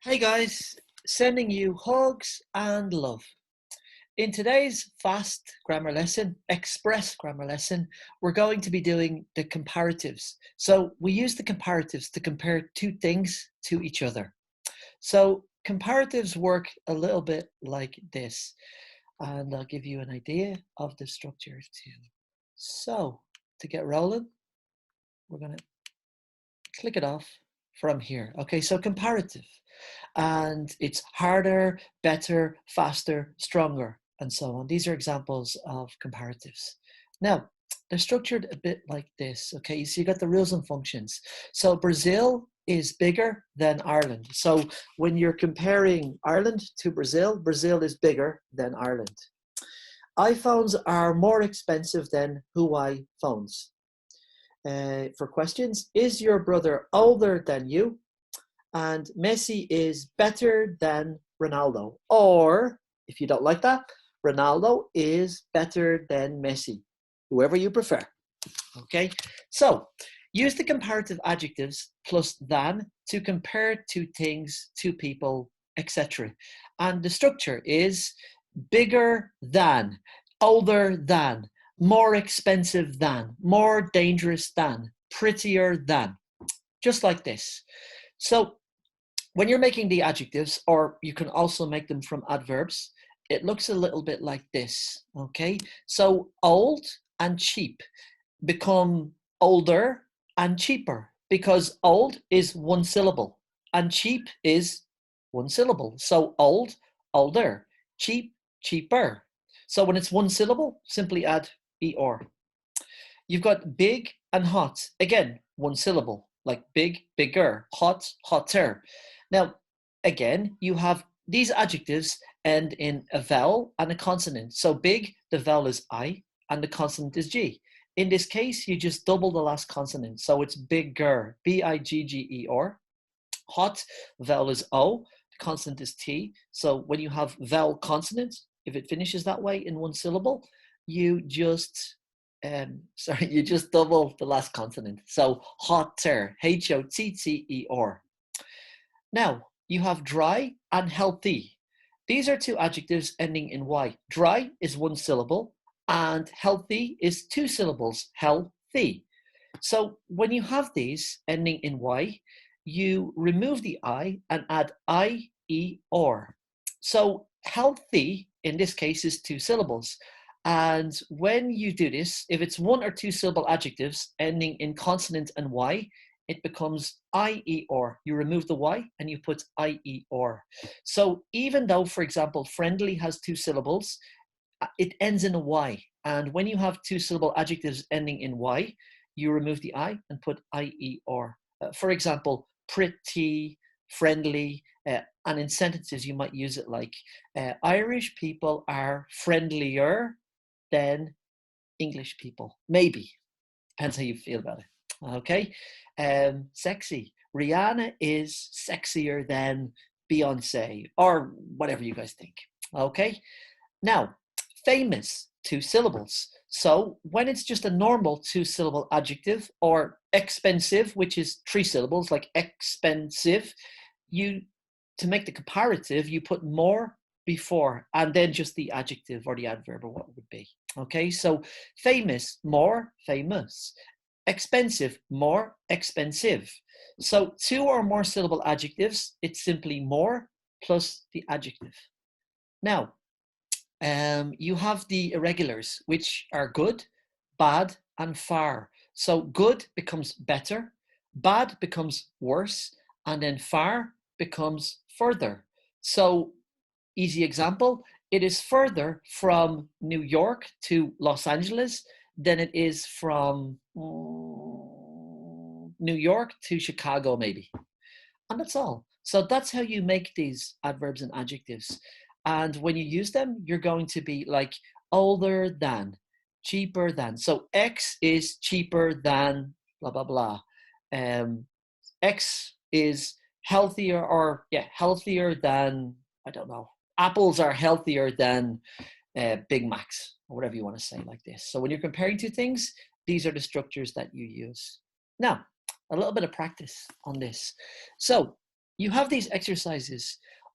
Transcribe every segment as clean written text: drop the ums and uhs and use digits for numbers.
Hey guys, sending you hugs and love. In today's fast grammar lesson, express grammar lesson, we're going to be doing the comparatives. So we use the comparatives to compare two things to each other. So comparatives work a little bit like this, and I'll give you an idea of the structure too. So to get rolling, we're going to click it off from here. Okay, so comparative. And it's harder, better, faster, stronger, and so on. These are examples of comparatives. Now, they're structured a bit like this, okay? So you got the rules and functions. So Brazil is bigger than Ireland. So when you're comparing Ireland to Brazil, Brazil is bigger than Ireland. iPhones are more expensive than Huawei phones. For questions, is your brother older than you? And Messi is better than Ronaldo. Or, if you don't like that, Ronaldo is better than Messi, whoever you prefer. Okay, so use the comparative adjectives plus than to compare two things, two people, etc. And the structure is bigger than, older than, more expensive than, more dangerous than, prettier than, just like this. So when you're making the adjectives, or you can also make them from adverbs, it looks a little bit like this, okay? So old and cheap become older and cheaper because old is one syllable and cheap is one syllable. So old, older, cheap, cheaper. So when it's one syllable, simply add er. You've got big and hot. Again, one syllable, like big, bigger, hot, hotter. Now, again, you have these adjectives end in a vowel and a consonant. So big, the vowel is I and the consonant is G. In this case, you just double the last consonant. So it's bigger, B-I-G-G-E-R. Hot, vowel is O, the consonant is T. So when you have vowel consonant, if it finishes that way in one syllable, you just you just double the last consonant. So hotter, H-O-T-T-E-R. Now, you have dry and healthy. These are two adjectives ending in Y. Dry is one syllable and healthy is two syllables, healthy. So when you have these ending in Y, you remove the I and add I-E-R. So healthy in this case is two syllables. And when you do this, if it's one or two syllable adjectives ending in consonant and Y, it becomes I-E-R. You remove the Y and you put I-E-R. So even though, for example, friendly has two syllables, it ends in a Y. And when you have two syllable adjectives ending in Y, you remove the I and put I-E-R. For example, pretty, friendly, and in sentences you might use it like, Irish people are friendlier than English people. Maybe. Depends how you feel about it. Okay. Sexy. Rihanna is sexier than Beyonce, or whatever you guys think. Okay. Now, famous, two syllables. So when it's just a normal two syllable adjective, or expensive, which is three syllables, like expensive, to make the comparative, you put more before and then just the adjective or the adverb or what it would be. Okay, so famous, more famous. Expensive, more expensive. So two or more syllable adjectives, it's simply more plus the adjective. Now, you have the irregulars, which are good, bad, and far. So good becomes better, bad becomes worse, and then far becomes further. So easy example, it is further from New York to Los Angeles than it is from New York to Chicago, maybe. And that's all. So that's how you make these adverbs and adjectives. And when you use them, you're going to be like older than, cheaper than. So X is cheaper than blah, blah, blah. X is healthier, or healthier than, I don't know, apples are healthier than Big Macs, or whatever you want to say like this. So when you're comparing two things, these are the structures that you use. Now, a little bit of practice on this. So you have these exercises.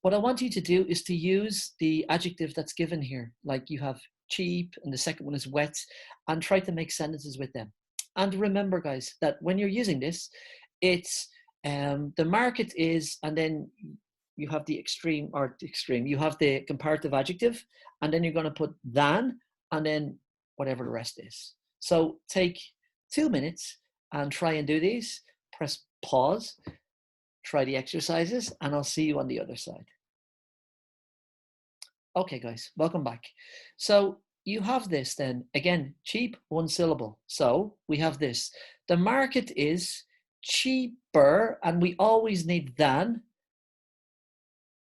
What I want you to do is to use the adjective that's given here. Like you have cheap and the second one is wet, and try to make sentences with them. And remember, guys, that when you're using this, it's the market is, and then you have the extreme, you have the comparative adjective, and then you're going to put than, and then whatever the rest is. So take 2 minutes and try and do these. Press pause, try the exercises, and I'll see you on the other side. Okay, guys, welcome back. So you have this then, again, cheap, one syllable. So we have this. The market is cheaper, and we always need than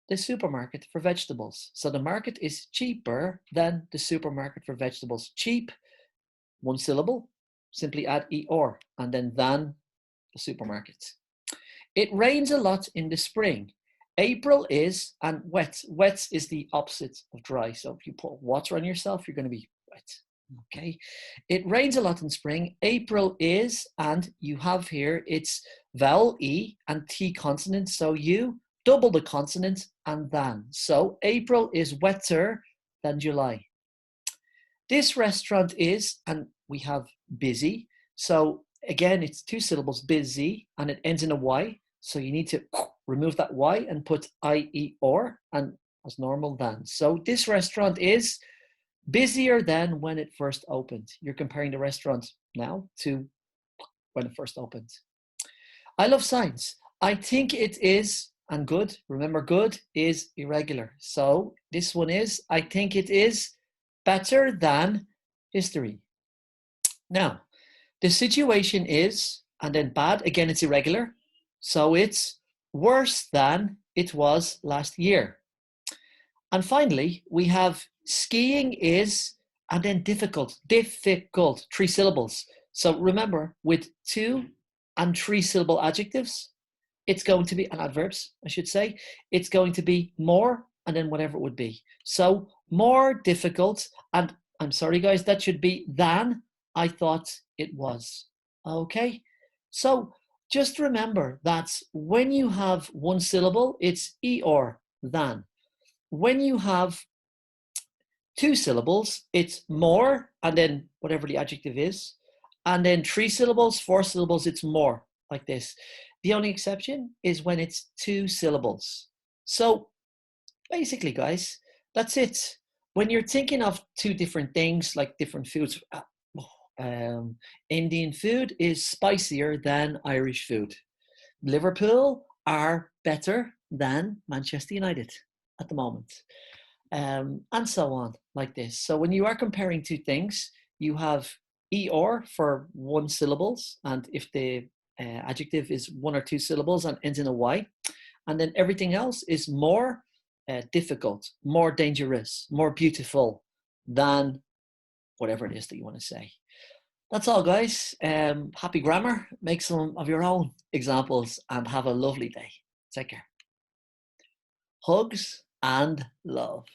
the supermarket for vegetables. So the market is cheaper than the supermarket for vegetables. Cheap, one syllable, simply add er, and then than the supermarket. It rains a lot in the spring. April is, and wet. Wet is the opposite of dry. So if you put water on yourself, you're going to be wet. Okay. It rains a lot in spring. April is, and you have here, it's vowel E and T consonant. So you double the consonant and than. So April is wetter than July. This restaurant is, and we have busy. So again, it's 2 syllables, busy, and it ends in a Y. So you need to remove that Y and put IER, and as normal than. So this restaurant is busier than when it first opened. You're comparing the restaurant now to when it first opened. I love science. I think it is, and good, remember good is irregular. So this one is, I think it is better than history. Now, the situation is, and then bad, again, it's irregular. So it's worse than it was last year. And finally, we have skiing is, and then difficult, 3 syllables. So remember, with 2 and 3 syllable adjectives, it's going to be, and adverbs, I should say, it's going to be more, and then whatever it would be. So more difficult, and I'm sorry, guys, that should be than I thought it was. Okay? So just remember that when you have 1 syllable, it's er, than. When you have 2 syllables, it's more, and then whatever the adjective is. And then 3 syllables, 4 syllables, it's more, like this. The only exception is when it's 2 syllables. So basically, guys, that's it. When you're thinking of 2 different things, like different foods, Indian food is spicier than Irish food. Liverpool are better than Manchester United at the moment. And so on, like this. So when you are comparing 2 things, you have er for 1 syllables, and if the adjective is 1 or 2 syllables and ends in a Y, and then everything else is more difficult, more dangerous, more beautiful than whatever it is that you want to say. That's all, guys. Happy grammar. Make some of your own examples and have a lovely day. Take care. Hugs and love.